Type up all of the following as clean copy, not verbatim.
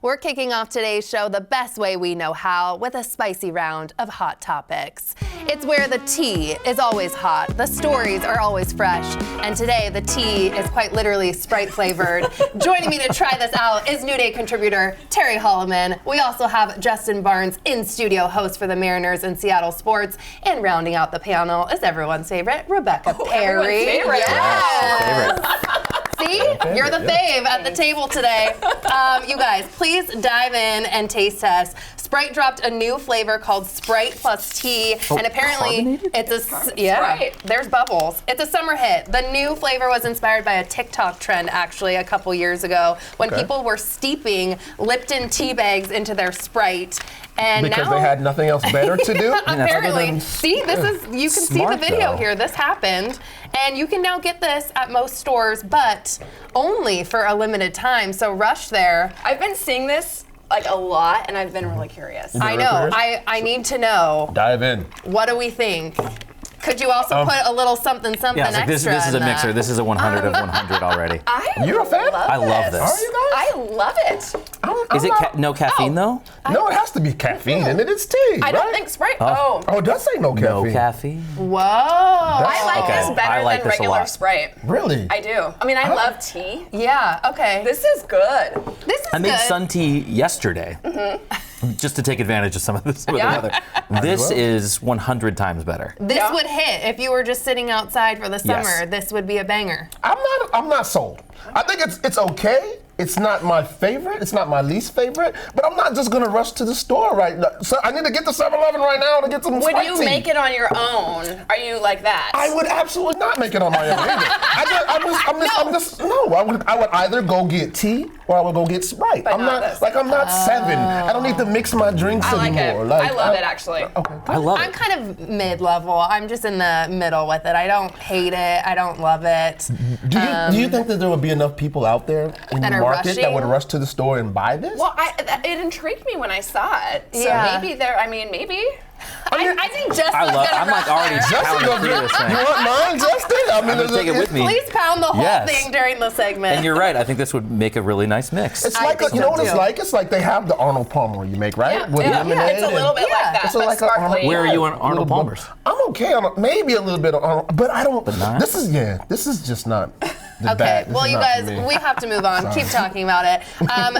We're kicking off today's show the best way we know how with a spicy round of hot topics. It's where the tea is always hot, the stories are always fresh, and today the tea is quite literally Sprite flavored. Joining me to try this out is New Day contributor Terry Hollimon. We also have Justin Barnes, in-studio host for the Mariners and Seattle Sports, and rounding out the panel is everyone's favorite, Rebecca Perry. Favorite. Yes. See? You're the fave at the table today. You guys, please dive in and taste test. Sprite dropped a new flavor called Sprite plus tea, and apparently it's there's bubbles. It's a summer hit. The new flavor was inspired by a TikTok trend actually a couple years ago when people were steeping Lipton tea bags into their Sprite. And because now, they had nothing else better to do? Apparently. See, this is, you can see the video here. This happened. And you can now get this at most stores, but only for a limited time. So rush there. I've been seeing this like a lot, and I've been really curious. I know. I need to know. Dive in. What do we think? Could you also put a little something extra? This is a mixer. This is a 100 of 100 already. You're a fan? I love this. Are you guys? I love it. Is it no caffeine though? No, it has to be caffeine in it. It's tea, I don't think Sprite. Oh, it does say no caffeine. No caffeine. Whoa. I like this better I like than this a regular lot. Sprite. Really? I do. I mean, I love tea. Yeah, okay. This is good. This is I made good. sun tea yesterday, just to take advantage of some of the weather. This is 100 times better. This would hit if you were just sitting outside for the summer. Yes. This would be a banger. I'm not sold. I think it's okay. It's not my favorite. It's not my least favorite. But I'm not just gonna rush to the store right now. So I need to get to 7-Eleven right now to get some Sprite tea. Would you make it on your own? Are you like that? I would absolutely not make it on my own either. I would either go get tea or I would go get Sprite. But I'm not not this. like I'm not 7. I don't need to mix my drinks I like anymore. it. Like, I love it actually. Okay. I love I'm it. kind of mid-level. I'm just in the middle with it. I don't hate it. I don't love it. Do you think that there would be enough people out there in That the are market that would rushing? rush to the store and buy this? Well, it intrigued me when I saw it. So Yeah. maybe maybe. I think Justin's I'm gonna like already Justin, pounding through this you thing. want mine, Justin? I mean, I'm gonna take it with me. Please pound the whole Yes. thing during the segment. And you're right. I think this would make a really nice mix. It's I like think you know so what it's too. like? It's like they have the Arnold Palmer you make, right? Yeah, With lemonade. it's a little bit like that, It's but like a sparkly. Where are you on Arnold little Palmer's? I'm okay on maybe a little bit on Arnold, but I don't. But not? This is just not. The Okay, bad. This well, is you not for guys, me. we have to move on. Keep talking about it.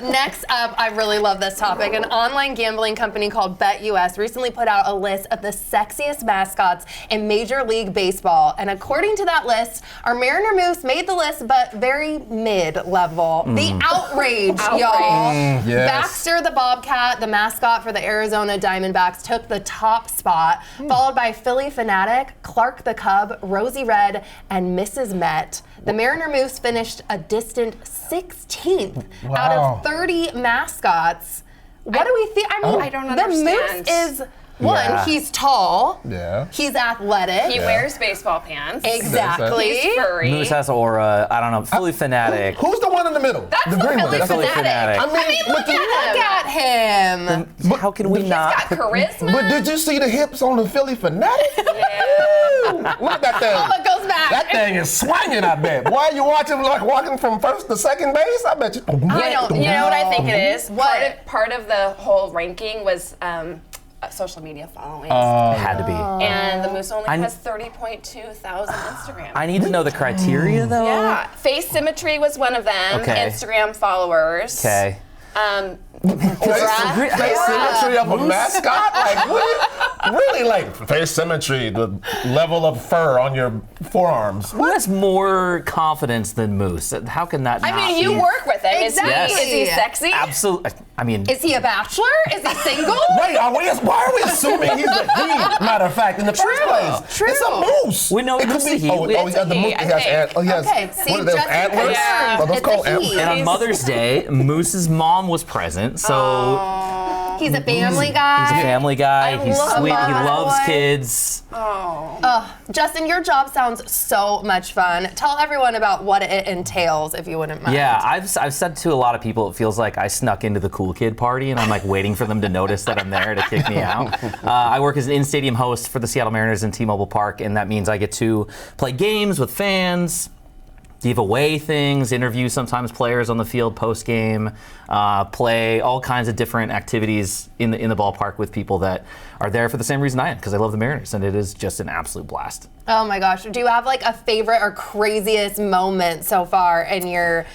Next up, I really love this topic. An online gambling company called BetUS recently put out a list of the sexiest mascots in Major League Baseball. And according to that list, our Mariner Moose made the list, but very mid-level. The outrage, y'all. Yes. Baxter the Bobcat, the mascot for the Arizona Diamondbacks, took the top spot, followed by Philly Fanatic, Clark the Cub, Rosie Red, and Mrs. Met. The Mariner Moose finished a distant 16th out of 30 mascots. What do we think? I mean, I don't the understand. Moose is, one, Yeah. he's tall. Yeah. He's athletic. He wears baseball pants. Exactly. He's furry. Moose has aura. I don't know. Philly Fanatic. Who's the one in the middle? That's the green one. Philly That's Philly Fanatic. Fanatic. Look at him. How can we not? Got charisma. But did you see the hips on the Philly Fanatic? Yeah. Look at that thing. Oh, it goes back. That thing is swinging, I bet. Why are you watching like walking from first to second base? I bet you. You know what I think it is? What? Part of the whole ranking was social media following. Had to be. And the Moose only has 30.2 thousand Instagram. I need to know the criteria though. Yeah. Face symmetry was one of them. Okay. Instagram followers. Okay. Face symmetry of a mascot? Like, really, like, face symmetry, the level of fur on your forearms. Who has more confidence than Moose? How can that not I mean, you be? work with him. Exactly. Is he sexy? Absolutely. I mean, Is he a bachelor? Is he single? Wait, why are we assuming he's a he? Matter of fact, in the first place, True. it's a moose. We know it it's could a be. he. Oh, It's he has a the he, moose. I He has think. he has Okay, see, what are those Justin antlers? confirmed. Are those It's called a he. antlers? and on Mother's Day, Moose's mom was present, so He's a family guy. he's a family guy. He's love sweet. He that loves boy. kids. Justin, your job sounds so much fun. Tell everyone about what it entails, if you wouldn't mind. Yeah, I've said to a lot of people, it feels like I snuck into the cool kid party, and I'm like waiting for them to notice that I'm there to kick me out. I work as an in-stadium host for the Seattle Mariners in T-Mobile Park, and that means I get to play games with fans. give away things, interview sometimes players on the field post game, play all kinds of different activities in the ballpark with people that are there for the same reason I am, because I love the Mariners, and it is just an absolute blast. Oh my gosh. Do you have like a favorite or craziest moment so far in your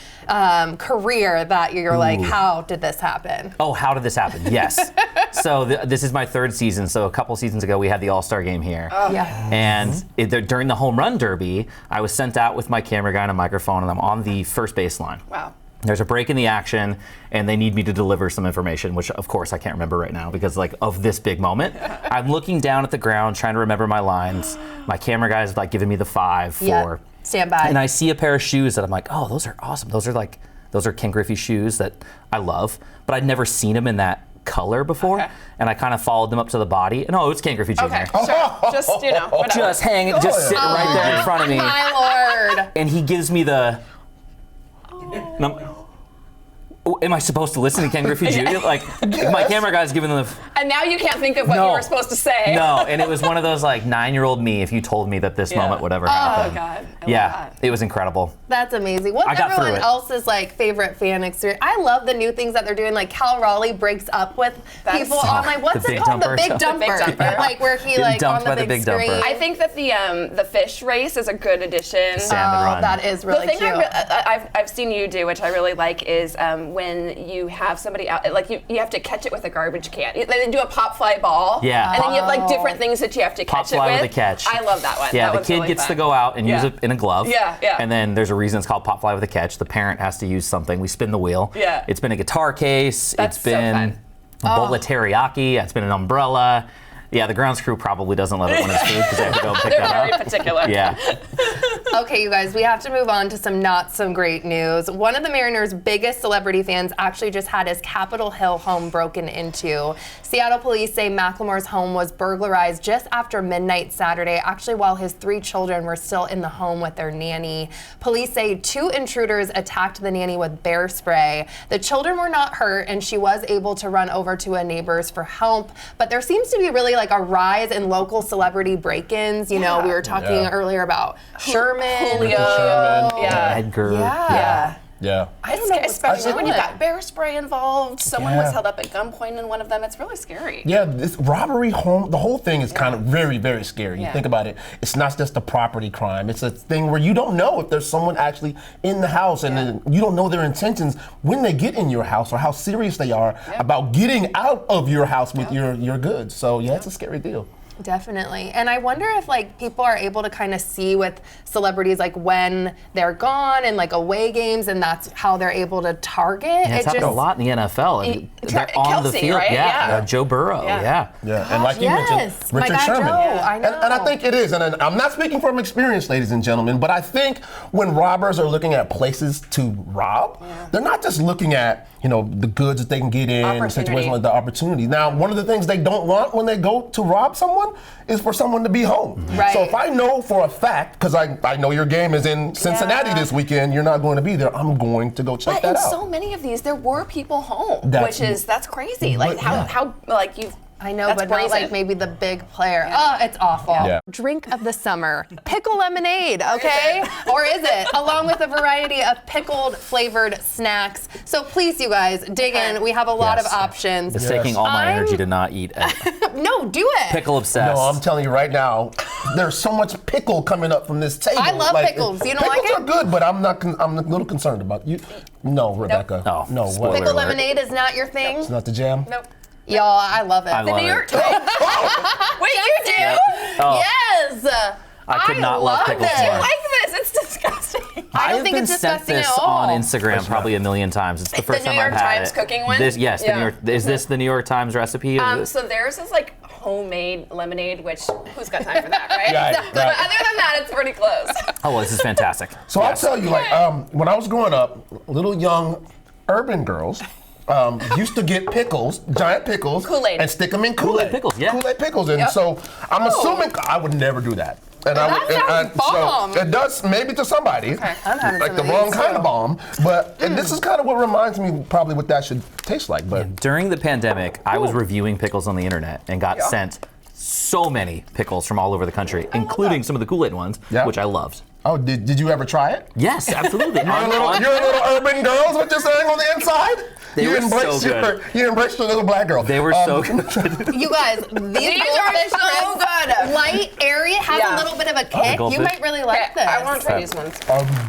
career that you're like, how did this happen? Oh, how did this happen? Yes. So this is my third season. So a couple seasons ago, we had the All-Star game here. Yeah. And during the home run derby, I was sent out with my camera guy and a microphone, and I'm on the first baseline. Wow. There's a break in the action, and they need me to deliver some information, which of course I can't remember right now because like of this big moment. I'm looking down at the ground trying to remember my lines. My camera guy's like giving me the 5, 4. Yeah. Stand by. And I see a pair of shoes that I'm like, oh, those are awesome. Those are Ken Griffey shoes that I love, but I'd never seen them in that color before. Okay. And I kind of followed them up to the body, and it's Ken Griffey Jr. Okay, sure. Just, whatever. Just hanging, just sitting right there in front of me. My Lord. And he gives me the. And I'm, am I supposed to listen to Ken Griffey Jr.? Like, my camera guy's giving them the. And now you can't think of what you were supposed to say. No, and it was one of those like 9-year-old me if you told me that this moment would ever happen. Oh, God. I love that. It was incredible. That's amazing. What's I got everyone through it. else's like favorite fan experience? I love the new things that they're doing. Like Cal Raleigh breaks up with people on like what's The it Big called? Dumper The Big show. Dumper. The Big Dumper. Like where he Getting like on dumped the by the big Big Dumper. screen. I think that the fish race is a good addition. Salmon run. That is really the thing cute. I've seen you do, which I really like, is when you have somebody out, like you have to catch it with a garbage can. They do a pop fly ball. Yeah. And then you have like different things that you have to Pop catch it fly with. with a catch. I love that one. Yeah, That the one's kid really gets fun. to go out and use it in a glove. Yeah. And then there's a reason it's called pop fly with a catch. The parent has to use something. We spin the wheel. Yeah. It's been a guitar case. That's it's been so a bowl of teriyaki. It's been an umbrella. Yeah, the grounds crew probably doesn't love it when it's food because they have to go and pick They're that very up. particular. Yeah. Okay, you guys, we have to move on to some not so great news. One of the Mariners' biggest celebrity fans actually just had his Capitol Hill home broken into. Seattle police say Macklemore's home was burglarized just after midnight Saturday, actually while his 3 children were still in the home with their nanny. Police say 2 intruders attacked the nanny with bear spray. The children were not hurt, and she was able to run over to a neighbor's for help, but there seems to be really like a rise in local celebrity break-ins. You know, we were talking earlier about Sherman. Julio. Yeah. Edgar. Yeah. I don't know, especially when you doing? got bear spray involved. Someone Yeah. was held up at gunpoint in one of them. It's really scary. Yeah, this robbery home, the whole thing is kind of very, very scary. You Yeah. think about it, it's not just a property crime. It's a thing where you don't know if there's someone actually in the house and then you don't know their intentions when they get in your house or how serious they are about getting out of your house with your goods. So yeah, it's a scary deal. Definitely. And I wonder if like people are able to kind of see with celebrities like when they're gone and like away games, and that's how they're able to target. Yeah, it's happened a lot in the NFL. And they're on the Kelsey, field. right? Yeah. Yeah. Joe Burrow. Yeah. Yeah, and like you mentioned, yes, my Richard guy Sherman. Joe, I know. And I think it is, and I'm not speaking from experience, ladies and gentlemen, but I think when robbers are looking at places to rob, they're not just looking at, the goods that they can get in, Opportunity. situations like the opportunity. Now, one of the things they don't want when they go to rob someone is for someone to be home. Right. So if I know for a fact, because I know your game is in Cincinnati this weekend, you're not going to be there, I'm going to go check But that in out. so many of these, there were people home, That's- that's crazy. Like But, yeah. how like you've. I know, that's but not brazen. like maybe the big player. Oh, it's awful. Yeah. Drink of the summer, pickle lemonade, okay? Or is it? Along with a variety of pickled flavored snacks. So please, you guys, dig in. We have a lot of Yes. options. It's taking all my I'm- energy to not eat a No, do it. pickle obsessed. No, I'm telling you right now, there's so much pickle coming up from this table. I love pickles. You don't like pickles it? are good, but I'm a little concerned about you. No, Rebecca. Oh, no, spoiler what? Pickle alert. lemonade is not your thing? It's not the jam. Nope. Y'all, I love it. I love New it. York Times. Wait, you do? Oh, Yes! I could not love pickles it. more. I like this. It's disgusting. I don't have think been it's sent disgusting this at all. on Instagram probably a million times. It's the first New time York I've had Times it. cooking one? Yes, the Yeah. New York. Is this the New York Times recipe? So theirs is like homemade lemonade, which who's got time for that, right? Right, But right. other than that, it's pretty close. Oh, well, this is fantastic. So I'll tell you, when I was growing up, little young urban girls used to get pickles, giant pickles, Kool-Aid. and stick them in Kool-Aid. Kool-Aid pickles, yeah. Kool-Aid pickles, and so I'm assuming I would never do that. And That sounds bomb. So it does maybe to somebody, I'm having like some the of wrong these, kind too. of bomb. But and this is kind of what reminds me probably what that should taste like. But During the pandemic, I was reviewing pickles on the internet and got sent so many pickles from all over the country, including some of the Kool-Aid ones, which I loved. Oh, did you ever try it? Yes, absolutely. You're a little urban girl, is what you're saying on the inside? They were so good. You embraced your little black girl. They were so good. You guys, these are so good. Light, airy, has a little bit of a kick. You goldfish. might really like this. I want to try these ones.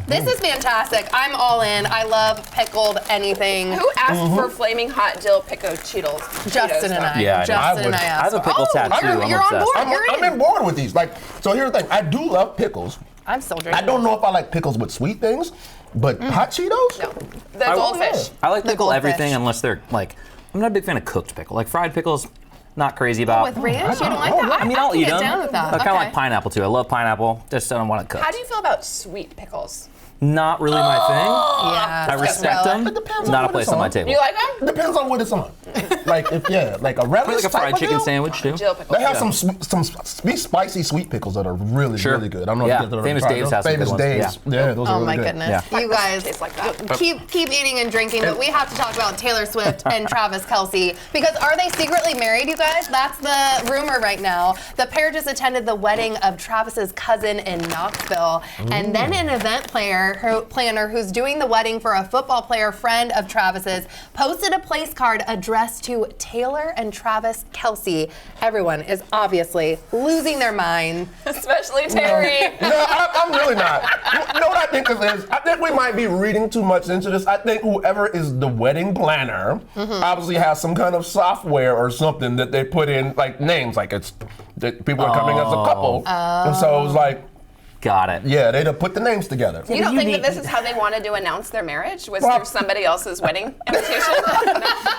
This is fantastic. I'm all in. I love pickled anything. Who asked for flaming hot dill pickle Cheetos? Justin and I. Yeah, I know. Justin and I I asked. have a pickle tattoo. You're on board. I'm in board with these. Like, so here's the thing. I do love pickles. I'm still drinking. I don't know if I like pickles with sweet things, but hot Cheetos? No, the goldfish. I like The pickle goldfish. everything unless they're like, I'm not a big fan of cooked pickle. Like fried pickles, not crazy about. With ranch? You don't like that? I mean, I'll can eat get them. down with that. I kind of Okay. like pineapple too. I love pineapple. Just don't want it cooked. How do you feel about sweet pickles? Not really my thing. Yeah. I respect them. It depends on Not a what place it's on my on. table. You like them? Depends on what it's on. Like like a relish Like a fried type of chicken deal. sandwich too. Dill pickles. They have some spicy sweet pickles that are really really good. I don't know Yeah. if you guys have Famous tried Dave's those. has some Famous good ones. Dave's. Yeah, those are Oh really my good. goodness. Yeah. You guys Tastes like that. keep eating and drinking, but we have to talk about Taylor Swift and Travis Kelce, because are they secretly married, you guys? That's the rumor right now. The pair just attended the wedding of Travis's cousin in Knoxville, and then an event planner who's doing the wedding for a football player friend of Travis's posted a place card addressed to Taylor and Travis Kelce. Everyone is obviously losing their mind. Especially Terry. No, I'm really not. You know what I think this is? I think we might be reading too much into this. I think whoever is the wedding planner obviously has some kind of software or something that they put in, like names, like it's that people are coming as a couple. And so it was like, Got it. yeah, they'd have put the names together. You don't you think need- that this is how they wanted to announce their marriage? Was Well- through somebody else's wedding invitation?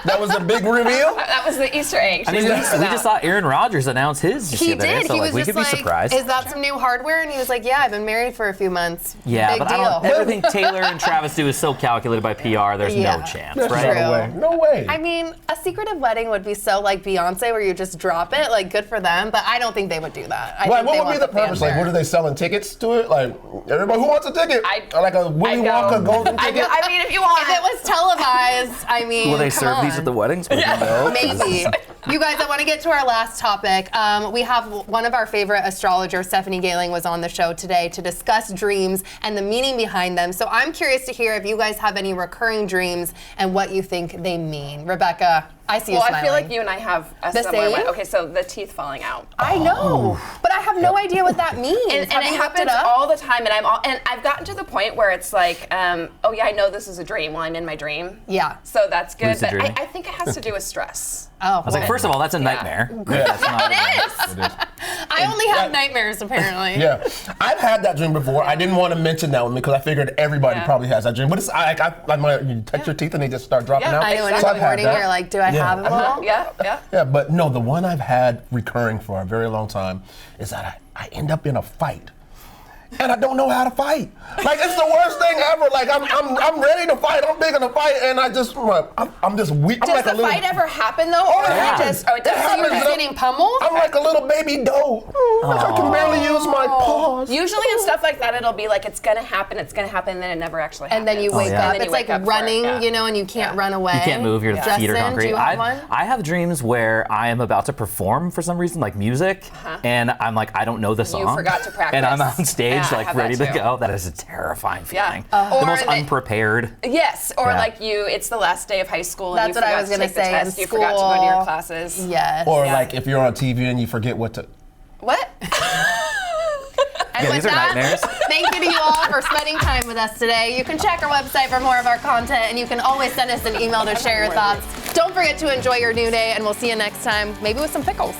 That was a big reveal. That was the Easter egg. I mean, we just saw Aaron Rodgers announce his just He the other day, did. so He like was we just could be like, surprised. is that some new hardware? And he was like, yeah, I've been married for a few months. Yeah, Big but deal. I don't. Everything Taylor and Travis do is so calculated by PR. There's Yeah. no chance, There's right? True. no way. No way. I mean, a secretive wedding would be so like Beyonce, where you just drop it. Like, good for them. But I don't think they would do that. I Like, think what they would be want the fans purpose? Like, there. what are they selling tickets to it? Like, everybody who wants a ticket? Like a Willy Wonka golden ticket? I mean, if you want. If it was televised, I mean, Will they come serve these on. at the weddings? We don't know. Maybe. You guys, I want to get to our last topic. We have one of our favorite astrologers, Stephanie Gailing, was on the show today to discuss dreams and the meaning behind them. So I'm curious to hear if you guys have any recurring dreams and what you think they mean. Rebecca, I see you Well, smiling. I feel like you and I have a The similar same? one. Okay, so the teeth falling out. I know, but I have no idea what that means. And Have it you looked happens up? all the time, and I've gotten to the point where it's like, oh yeah, I know this is a dream. Well, I'm in my dream. Yeah. So that's good. Lucid But dreaming. I think it has to do with stress. Oh, I was like, first of all, that's a nightmare. Yeah. That's not- It is. It is. I only have nightmares apparently. Yeah, I've had that dream before. I didn't want to mention that one because I figured everybody Yeah. probably has that dream. But it's you touch your teeth and they just start dropping Yeah, out. I know, and So I'm I've had wording that. here like, do I Yeah. have it all? Yeah. Yeah, but no, the one I've had recurring for a very long time is that I end up in a fight. And I don't know how to fight. Like, it's the worst thing ever. Like, I'm ready to fight. I'm big in a fight, and I'm just weak. I'm Does like the a little, fight ever happen though? Oh, Or it is it happens. just? Oh, it does. It So you're happens. just getting pummeled? I'm like a little baby doe. I can barely use my paws. Usually in stuff like that, it'll be like it's gonna happen, and then it never actually happens. And then you wake yeah. up. And then It's you like wake up for it, running, yeah. you know, and you can't run away. You can't move, your feet are Justin, concrete. do you have one? I have dreams where I am about to perform for some reason, like music, and I'm like, I don't know the song. forgot to practice. And I'm on stage, Yeah, I like have ready that to too. go. That is a terrifying feeling. Yeah. The Or most that- unprepared. Yes, or Yeah. like it's the last day of high school and That's you what I forgot was to gonna take the say, test, in you forgot to go to your school. classes. Yes. Or Yeah. like if you're on TV and you forget what to. What? And Yeah, with these are that, nightmares. thank you to you all for spending time with us today. You can check our website for more of our content, and you can always send us an email to share your thoughts. Don't forget to enjoy your new day, and we'll see you next time, maybe with some pickles.